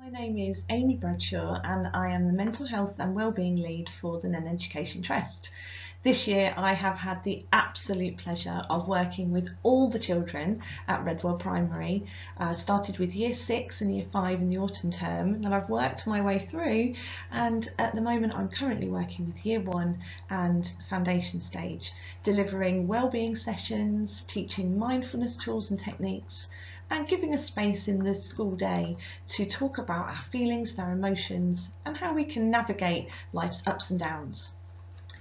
My name is Amy Bradshaw and I am the Mental Health and Wellbeing Lead for the Nen Education Trust. This year I have had the absolute pleasure of working with all the children at Redwell Primary. Started with Year 6 and Year 5 in the autumn term, and I've worked my way through, and at the moment I'm currently working with Year 1 and foundation stage, delivering wellbeing sessions, teaching mindfulness tools and techniques, and giving a space in the school day to talk about our feelings, our emotions, and how we can navigate life's ups and downs.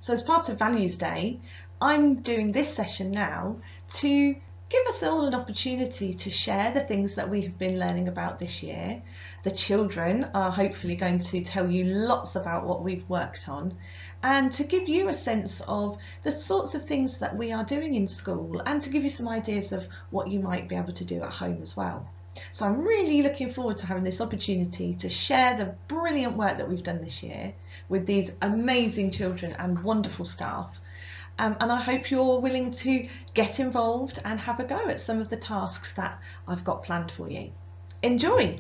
So as part of Values Day, I'm doing this session now to give us all an opportunity to share the things that we have been learning about this year. The children are hopefully going to tell you lots about what we've worked on, and to give you a sense of the sorts of things that we are doing in school, and to give you some ideas of what you might be able to do at home as well. So I'm really looking forward to having this opportunity to share the brilliant work that we've done this year with these amazing children and wonderful staff. And I hope you're willing to get involved and have a go at some of the tasks that I've got planned for you. Enjoy!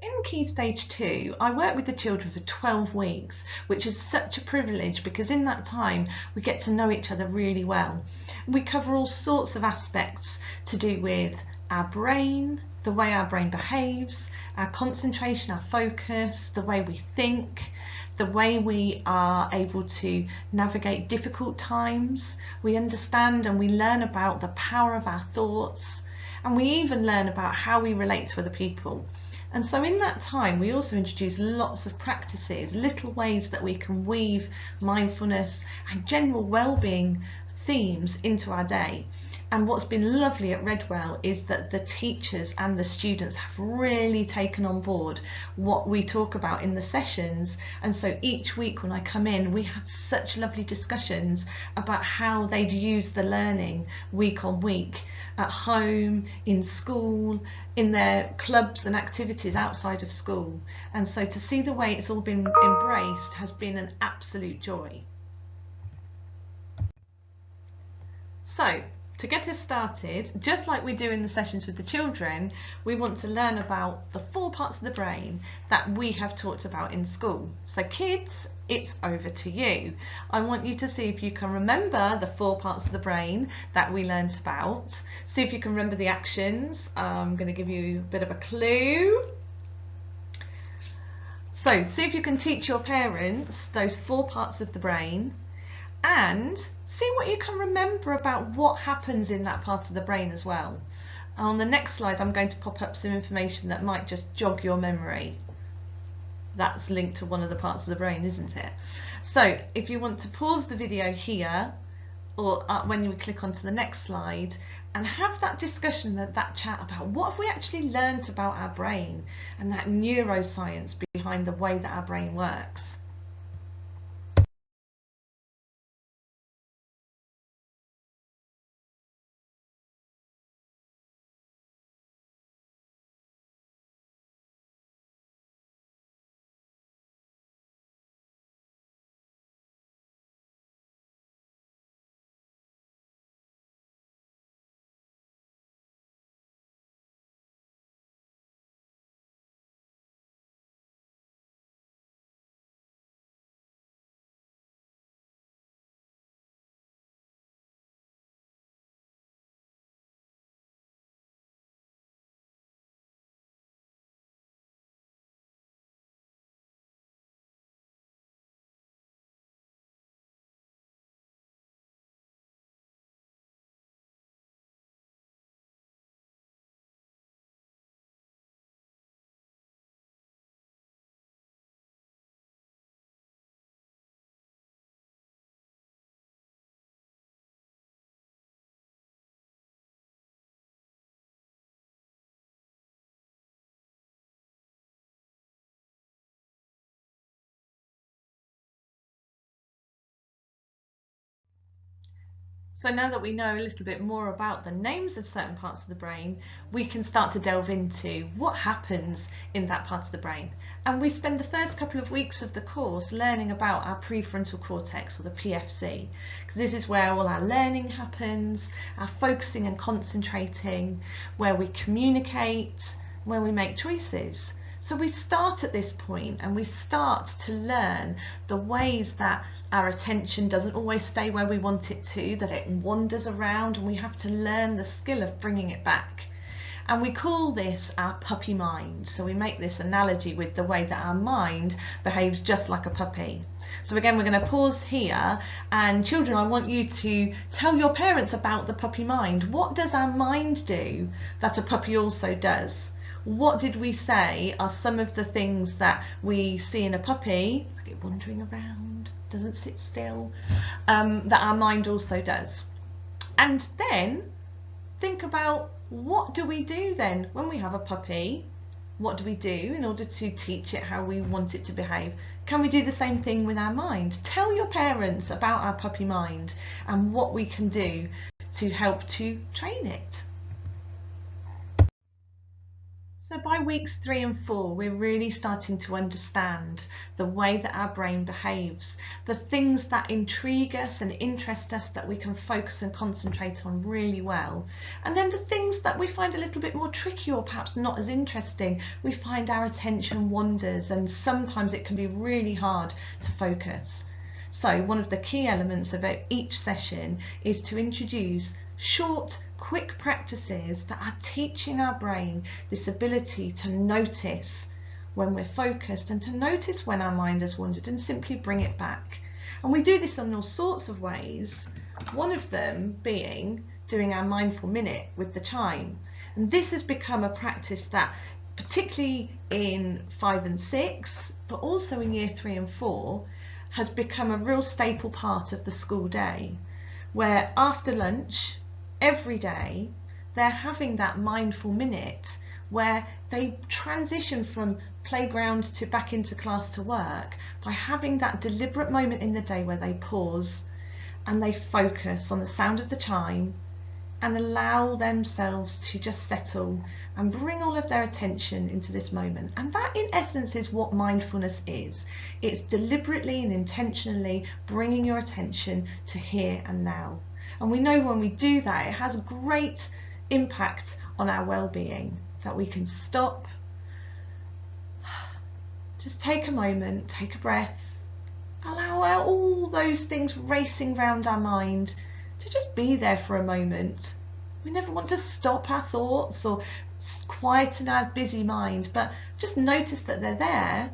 In Key Stage 2, I work with the children for 12 weeks, which is such a privilege because in that time we get to know each other really well. We cover all sorts of aspects to do with our brain, the way our brain behaves, our concentration, our focus, the way we think, the way we are able to navigate difficult times. We understand and we learn about the power of our thoughts, and we even learn about how we relate to other people. And so in that time we also introduce lots of practices, little ways that we can weave mindfulness and general well-being themes into our day. And what's been lovely at Redwell is that the teachers and the students have really taken on board what we talk about in the sessions, and so each week when I come in we had such lovely discussions about how they'd use the learning week on week at home, in school, in their clubs and activities outside of school. And so to see the way it's all been embraced has been an absolute joy. So to get us started, just like we do in the sessions with the children, we want to learn about the 4 parts of the brain that we have talked about in school. So kids, it's over to you. I want you to see if you can remember the 4 parts of the brain that we learnt about. See if you can remember the actions. I'm going to give you a bit of a clue. So see if you can teach your parents those 4 parts of the brain, and see what you can remember about what happens in that part of the brain as well. On the next slide I'm going to pop up some information that might just jog your memory. That's linked to one of the parts of the brain, isn't it? So if you want to pause the video here, or when you click onto the next slide, and have that discussion, that chat about what have we actually learnt about our brain and that neuroscience behind the way that our brain works. So now that we know a little bit more about the names of certain parts of the brain, we can start to delve into what happens in that part of the brain. And we spend the first couple of weeks of the course learning about our prefrontal cortex, or the PFC, because this is where all our learning happens, our focusing and concentrating, where we communicate, where we make choices. So we start at this point and we start to learn the ways that our attention doesn't always stay where we want it to, that it wanders around, and we have to learn the skill of bringing it back. And we call this our puppy mind. So we make this analogy with the way that our mind behaves just like a puppy. So again, we're going to pause here, and children, I want you to tell your parents about the puppy mind. What does our mind do that a puppy also does? What did we say are some of the things that we see in a puppy, like it wandering around, doesn't sit still, that our mind also does? And then think about, what do we do then when we have a puppy? What do we do in order to teach it how we want it to behave? Can we do the same thing with our mind? Tell your parents about our puppy mind and what we can do to help to train it. So by weeks 3 and 4, we're really starting to understand the way that our brain behaves, the things that intrigue us and interest us that we can focus and concentrate on really well. And then the things that we find a little bit more tricky or perhaps not as interesting, we find our attention wanders, and sometimes it can be really hard to focus. So one of the key elements of each session is to introduce short, quick practices that are teaching our brain this ability to notice when we're focused and to notice when our mind has wandered and simply bring it back. And we do this in all sorts of ways, one of them being doing our mindful minute with the chime. And this has become a practice that, particularly in 5 and 6, but also in year 3 and 4, has become a real staple part of the school day, where after lunch every day they're having that mindful minute where they transition from playground to back into class to work by having that deliberate moment in the day where they pause and they focus on the sound of the chime and allow themselves to just settle and bring all of their attention into this moment. And that in essence is what mindfulness is. It's deliberately and intentionally bringing your attention to here and now. And we know when we do that, it has a great impact on our well-being, that we can stop, just take a moment, take a breath, allow out all those things racing around our mind to just be there for a moment. We never want to stop our thoughts or quieten our busy mind, but just notice that they're there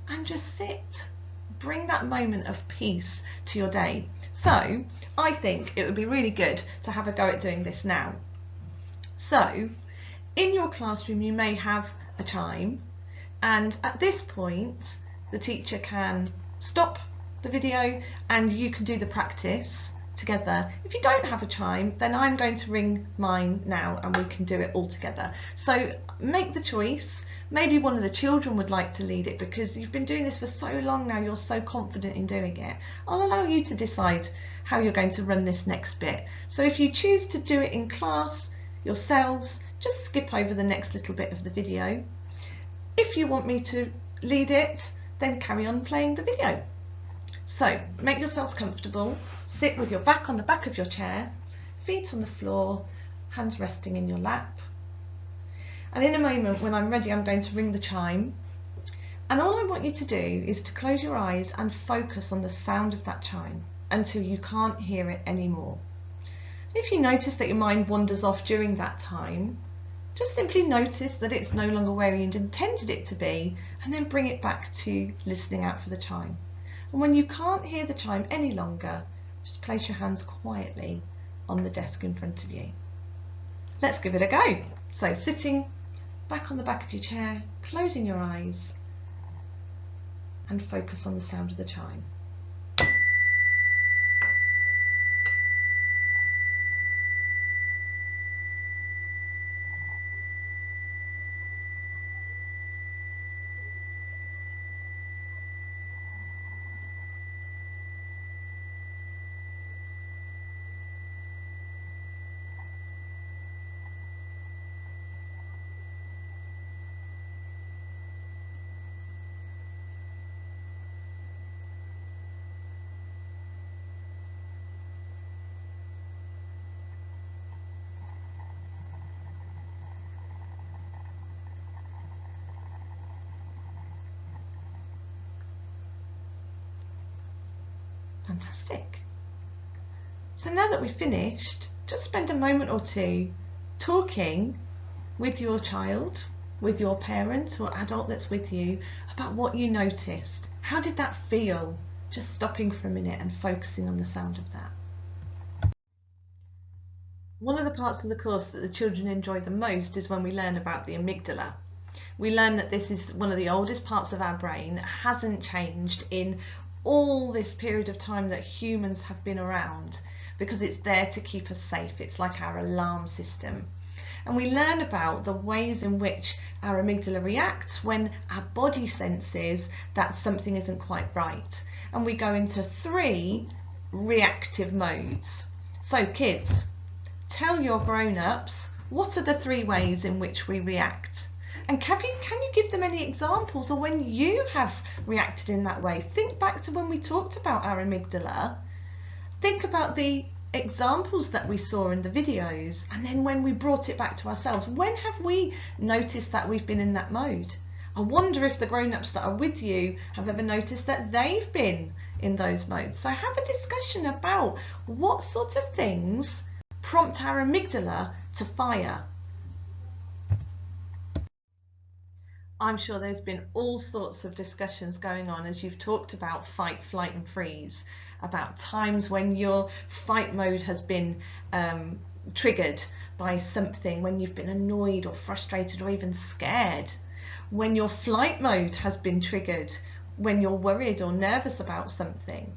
and just sit. Bring that moment of peace to your day. So I think it would be really good to have a go at doing this now. So in your classroom you may have a chime, and at this point the teacher can stop the video and you can do the practice together. If you don't have a chime, then I'm going to ring mine now and we can do it all together. So make the choice. Maybe one of the children would like to lead it because you've been doing this for so long now, you're so confident in doing it. I'll allow you to decide how you're going to run this next bit. So if you choose to do it in class yourselves, just skip over the next little bit of the video. If you want me to lead it, then carry on playing the video. So make yourselves comfortable, sit with your back on the back of your chair, feet on the floor, hands resting in your lap. And in a moment when I'm ready, I'm going to ring the chime. And all I want you to do is to close your eyes and focus on the sound of that chime until you can't hear it anymore. If you notice that your mind wanders off during that time, just simply notice that it's no longer where you intended it to be, and then bring it back to listening out for the chime. And when you can't hear the chime any longer, just place your hands quietly on the desk in front of you. Let's give it a go. So sitting back on the back of your chair, closing your eyes, and focus on the sound of the chime. Fantastic. So now that we've finished, just spend a moment or two talking with your child, with your parent or adult that's with you, about what you noticed. How did that feel? Just stopping for a minute and focusing on the sound of that. One of the parts of the course that the children enjoy the most is when we learn about the amygdala. We learn that this is one of the oldest parts of our brain, hasn't changed in all this period of time that humans have been around, because it's there to keep us safe. It's like our alarm system. And we learn about the ways in which our amygdala reacts when our body senses that something isn't quite right. And we go into 3 reactive modes. So kids, tell your grown-ups, what are the 3 ways in which we react? And can you give them any examples of when you have reacted in that way? Think back to when we talked about our amygdala. Think about the examples that we saw in the videos, and then when we brought it back to ourselves, when have we noticed that we've been in that mode? I wonder if the grown-ups that are with you have ever noticed that they've been in those modes. So have a discussion about what sort of things prompt our amygdala to fire. I'm sure there's been all sorts of discussions going on as you've talked about fight, flight and freeze, about times when your fight mode has been triggered by something, when you've been annoyed or frustrated or even scared, when your flight mode has been triggered, when you're worried or nervous about something,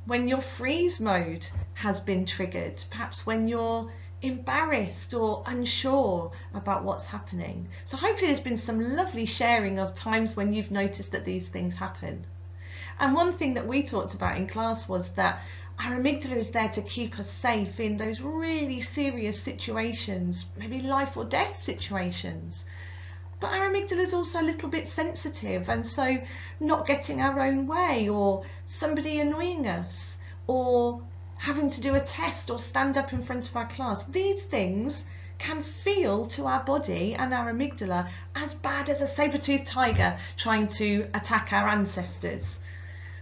when your freeze mode has been triggered, perhaps when you're embarrassed or unsure about what's happening. So hopefully there's been some lovely sharing of times when you've noticed that these things happen. And one thing that we talked about in class was that our amygdala is there to keep us safe in those really serious situations, maybe life or death situations. But our amygdala is also a little bit sensitive, and so not getting our own way, or somebody annoying us, or having to do a test or stand up in front of our class, these things can feel to our body and our amygdala as bad as a saber-toothed tiger trying to attack our ancestors.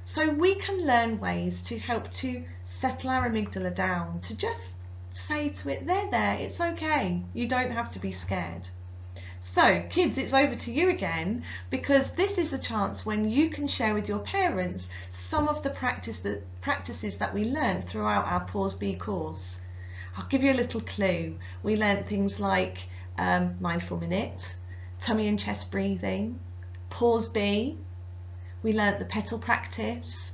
So we can learn ways to help to settle our amygdala down, to just say to it, there, it's okay, you don't have to be scared. So kids, it's over to you again, because this is a chance when you can share with your parents some of the practices that we learned throughout our Pause B course. I'll give you a little clue. We learned things like mindful minute, tummy and chest breathing, Pause B. We learnt the petal practice,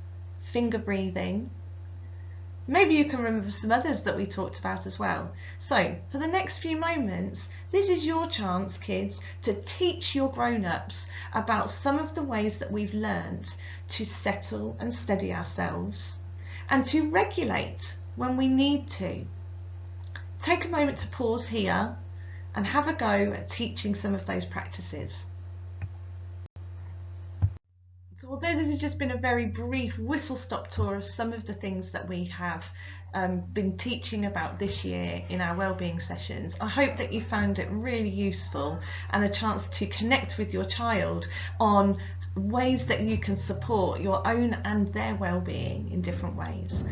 finger breathing. Maybe you can remember some others that we talked about as well. So for the next few moments, this is your chance, kids, to teach your grown-ups about some of the ways that we've learnt to settle and steady ourselves and to regulate when we need to. Take a moment to pause here and have a go at teaching some of those practices. So although this has just been a very brief whistle-stop tour of some of the things that we have been teaching about this year in our wellbeing sessions, I hope that you found it really useful and a chance to connect with your child on ways that you can support your own and their well-being in different ways.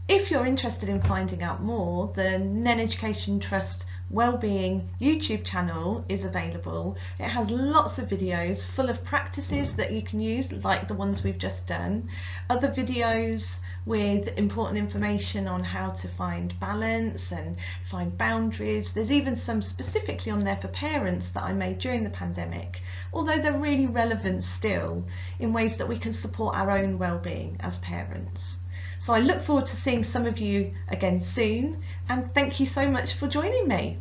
If you're interested in finding out more, the Nen Education Trust Wellbeing YouTube channel is available. It has lots of videos full of practices that you can use, like the ones we've just done, other videos with important information on how to find balance and find boundaries. There's even some specifically on there for parents that I made during the pandemic, although they're really relevant still in ways that we can support our own well-being as parents. So I look forward to seeing some of you again soon, and thank you so much for joining me.